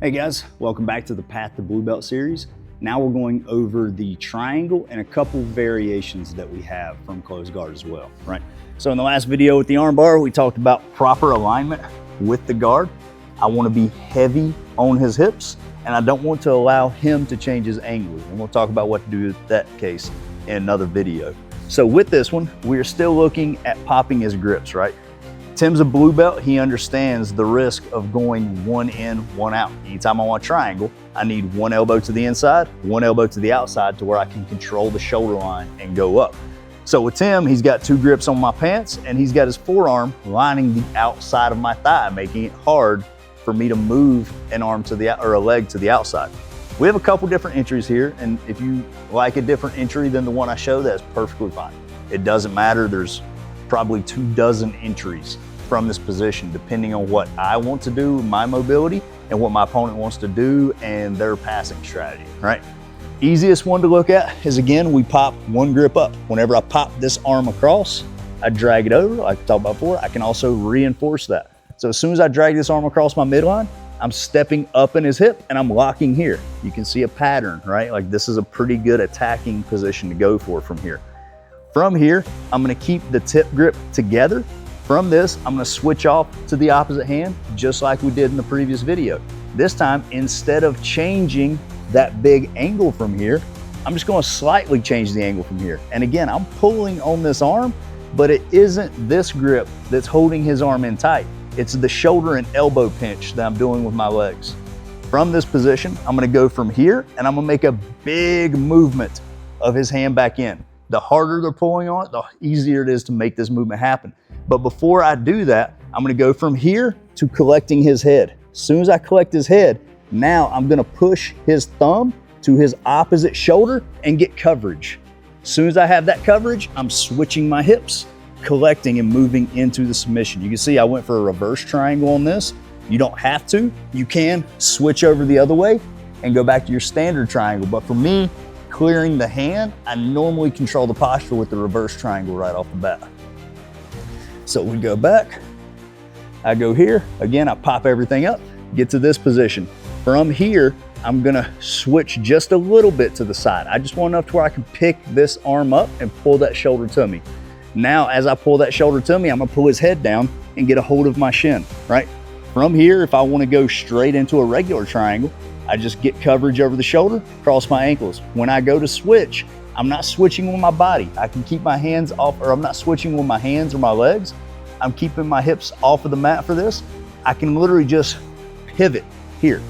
Hey guys, welcome back to the Path to Blue Belt series. Now we're going over the triangle and a couple variations that we have from closed guard as well, right? So in the last video with the arm bar, we talked about proper alignment with the guard. I want to be heavy on his hips and I don't want to allow him to change his angle. And we'll talk about what to do in that case in another video. So with this one, we're still looking at popping his grips, right? Tim's a blue belt, he understands the risk of going one in, one out. Anytime I want a triangle, I need one elbow to the inside, one elbow to the outside to where I can control the shoulder line and go up. So with Tim, he's got two grips on my pants and he's got his forearm lining the outside of my thigh, making it hard for me to move an arm to the, or a leg to the outside. We have a couple different entries here, and if you like a different entry than the one I showed, that's perfectly fine. It doesn't matter, there's probably 24 entries from this position, depending on what I want to do, my mobility, and what my opponent wants to do and their passing strategy, right? Easiest one to look at is, again, we pop one grip up. Whenever I pop this arm across, I drag it over, like I talked about before. I can also reinforce that. So as soon as I drag this arm across my midline, I'm stepping up in his hip and I'm locking here. You can see a pattern, right? Like this is a pretty good attacking position to go for from here. From here, I'm gonna keep the tip grip together. From this, I'm gonna switch off to the opposite hand, just like we did in the previous video. This time, instead of changing that big angle from here, I'm just gonna slightly change the angle from here. And again, I'm pulling on this arm, but it isn't this grip that's holding his arm in tight. It's the shoulder and elbow pinch that I'm doing with my legs. From this position, I'm gonna go from here and I'm gonna make a big movement of his hand back in. The harder they're pulling on it, the easier it is to make this movement happen. But before I do that, I'm gonna go from here to collecting his head. As soon as I collect his head, now I'm gonna push his thumb to his opposite shoulder and get coverage. As soon as I have that coverage, I'm switching my hips, collecting and moving into the submission. You can see I went for a reverse triangle on this. You don't have to. You can switch over the other way and go back to your standard triangle. But for me, clearing the hand, I normally control the posture with the reverse triangle right off the bat. So we go back, I go here, again, I pop everything up, get to this position. From here, I'm gonna switch just a little bit to the side. I just want enough to where I can pick this arm up and pull that shoulder to me. Now, as I pull that shoulder to me, I'm gonna pull his head down and get a hold of my shin, right? From here, if I wanna go straight into a regular triangle, I just get coverage over the shoulder, cross my ankles. When I go to switch, I'm not switching with my body. I can keep my hands off, or I'm not switching with my hands or my legs. I'm keeping my hips off of the mat for this. I can literally just pivot here,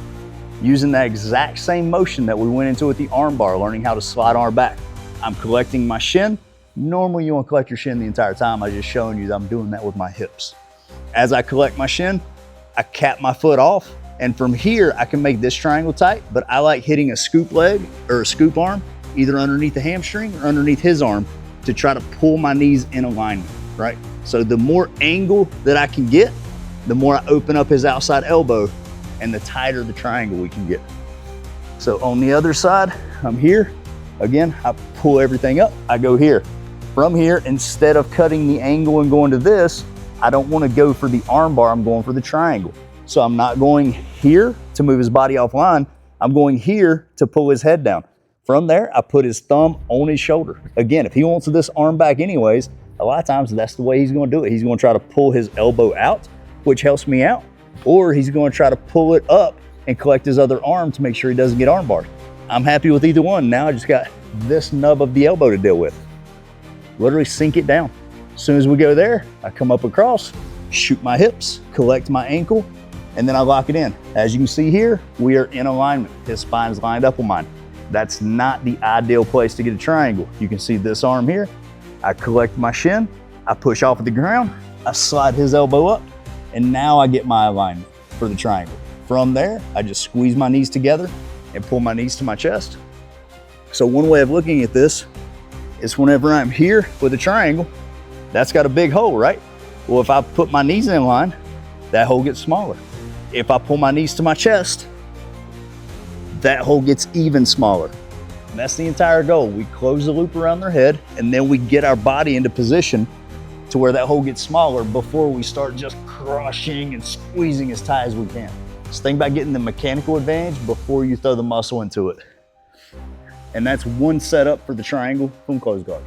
using that exact same motion that we went into with the arm bar, learning how to slide arm back. I'm collecting my shin. Normally you want to collect your shin the entire time. I'm just showing you that I'm doing that with my hips. As I collect my shin, I cap my foot off, and from here I can make this triangle tight, but I like hitting a scoop leg or a scoop arm, either underneath the hamstring or underneath his arm, to try to pull my knees in alignment, right? So the more angle that I can get, the more I open up his outside elbow and the tighter the triangle we can get. So on the other side, I'm here. Again, I pull everything up, I go here. From here, instead of cutting the angle and going to this, I don't want to go for the arm bar, I'm going for the triangle. So I'm not going here to move his body offline, I'm going here to pull his head down. From there, I put his thumb on his shoulder. Again, if he wants this arm back anyways, a lot of times that's the way he's gonna do it. He's gonna try to pull his elbow out, which helps me out, or he's gonna try to pull it up and collect his other arm to make sure he doesn't get arm barred. I'm happy with either one. Now I just got this nub of the elbow to deal with. Literally sink it down. As soon as we go there, I come up across, shoot my hips, collect my ankle, and then I lock it in. As you can see here, we are in alignment. His spine is lined up with mine. That's not the ideal place to get a triangle. You can see this arm here. I collect my shin, I push off of the ground, I slide his elbow up, and now I get my alignment for the triangle. From there, I just squeeze my knees together and pull my knees to my chest. So one way of looking at this is whenever I'm here with a triangle, that's got a big hole, right? Well, if I put my knees in line, that hole gets smaller. If I pull my knees to my chest, that hole gets even smaller. And that's the entire goal. We close the loop around their head and then we get our body into position to where that hole gets smaller before we start just crushing and squeezing as tight as we can. Just think about getting the mechanical advantage before you throw the muscle into it. And that's one setup for the triangle from closed guard.